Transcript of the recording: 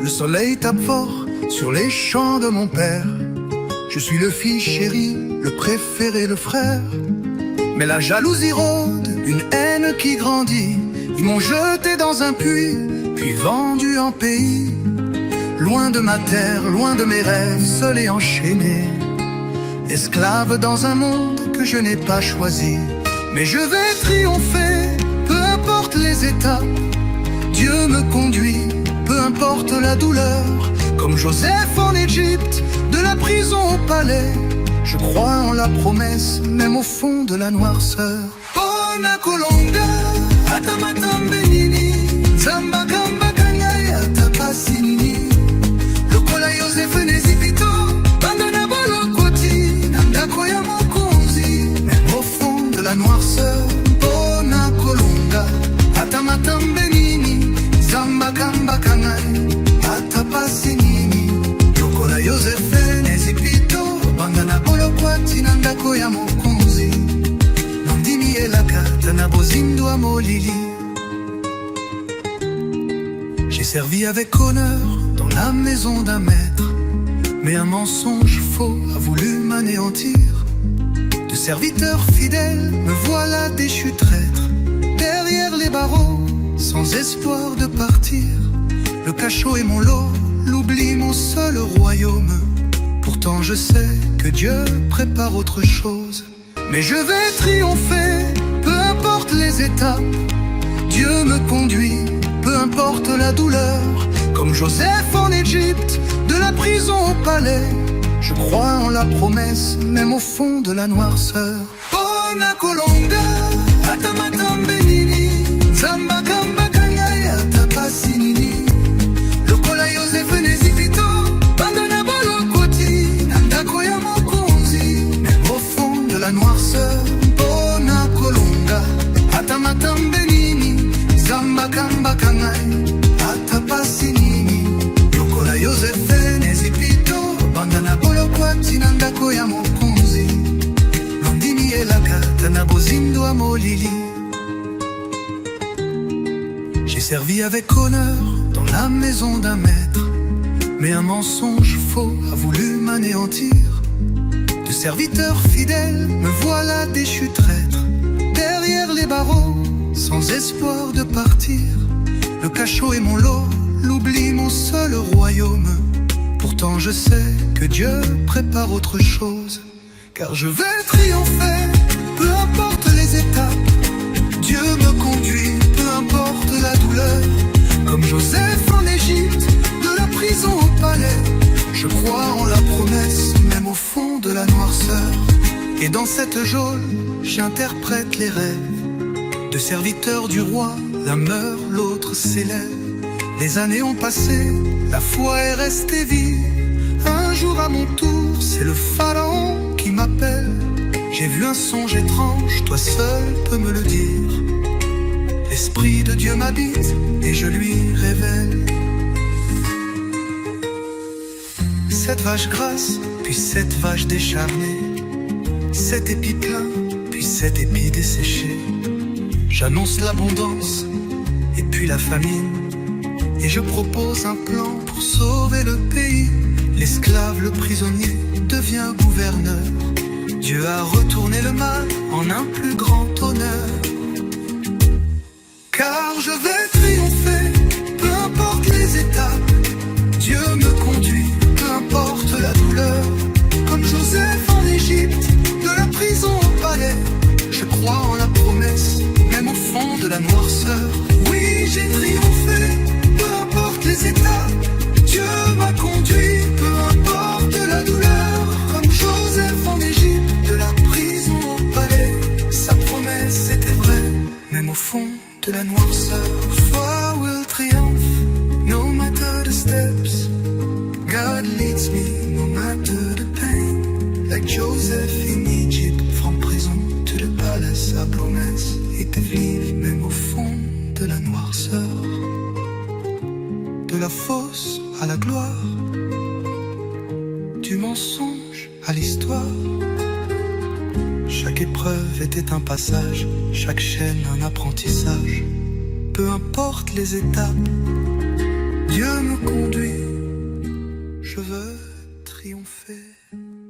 Le soleil tape fort sur les champs de mon père. Je suis le fils chéri, le préféré, le frère. Mais la jalousie rôde, une haine qui grandit. Ils m'ont jeté dans un puits, puis vendu en pays. Loin de ma terre, loin de mes rêves, seul et enchaîné. Esclave dans un monde que je n'ai pas choisi. Mais je vais triompher, peu importe les étapes. Dieu me conduit, peu importe la douleur. Comme Joseph en Égypte, de la prison au palais. Je crois en la promesse, même au fond de la noirceur. Bona Colonga, Atamatam Benini, Zamba Gamba Kanyai, Atapasinini. Lokola Joseph Nezipito, Bandana Bolo Koti, Namdakoya Mokonzi. Même au fond de la noirceur, Bona Colonga, Atamatam Benini, Zamba Gamba Kanyai, Atapasinini. Lokola Joseph Nezipito, Bandana Bolo Koti, Namdakoya Mokonzi. Nandimi Elaka, Tanabozindo Amolili. J'ai servi avec honneur dans la maison d'un maître, mais un mensonge faux a voulu m'anéantir. De serviteur fidèle, me voilà déchu traître. Derrière les barreaux, sans espoir de partir. Le cachot est mon lot, l'oubli mon seul royaume. Pourtant je sais que Dieu prépare autre chose. Mais je vais triompher, peu importe les étapes. Dieu me conduit, peu importe la douleur. Comme Joseph en Égypte, de la prison au palais. Je crois en la promesse, même au fond de la noirceur. Bona Colonga, Atamatam Benini, Zamba Gamba Kanyai, Atapasinini. Lokola Joseph Nezipito, Bandana Bolo Koti, Namdakoya Mokonzi. Même au fond de la noirceur, Bona Colonga, Atamatam Benini, Zamba Gamba Kanyai, Atapasinini. Lokola Joseph Nezipito, Bandana Bolo Koti, Namdakoya Mokonzi. Nandimi Elaka, Tanabozindo Amolili. J'ai servi avec honneur dans la maison d'un maître, mais un mensonge faux a voulu m'anéantir. De serviteur fidèle, me voilà déchu traître. Derrière les barreaux, sans espoir de partir. Le cachot est mon lot, l'oubli mon seul royaume. Pourtant je sais que Dieu prépare autre chose. Car je vais triompher, peu importe les étapes. Dieu me conduit, peu importe la douleur. Comme Joseph en Égypte, de la prison au palais. Je crois en la promesse, même au fond de la noirceur. Et dans cette geôle, j'interprète les rêves de serviteurs du roi. L'un meurt, l'autre s'élève. Les années ont passé, la foi est restée vive. Un jour à mon tour, c'est le pharaon qui m'appelle. J'ai vu un songe étrange, toi seul peux me le dire. L'Esprit de Dieu m'habite et je lui révèle. Cette vache grasse, puis cette vache décharnée. Cet épi plein, puis cet épi desséché. J'annonce l'abondance et puis la famine. Et je propose un plan pour sauver le pays. L'esclave, le prisonnier, devient gouverneur. Dieu a retourné le mal en un plus grand honneur. Car je vais triompher, peu importe les étapes. Dieu me conduit, peu importe la douleur. Comme Joseph en Égypte, de la prison au palais. Je crois en la promesse, même au fond de la noirceur. Oui, j'ai triomphé, peu importe les étapes. Dieu m'a conduit, peu importe la douleur. Comme Joseph en Égypte, de la prison au palais. Sa promesse était vraie, même au fond de la noirceur. Foi will triumph, no matter the steps. God leads me, no matter the pain. Like Joseph in Egypt, from prison to the palace. Sa promesse était vive, même au fond de la noirceur. De la fosse à la gloire, du mensonge à l'histoire. Chaque épreuve était un passage, chaque chaîne un apprentissage. Peu importe les étapes, Dieu me conduit, triompher.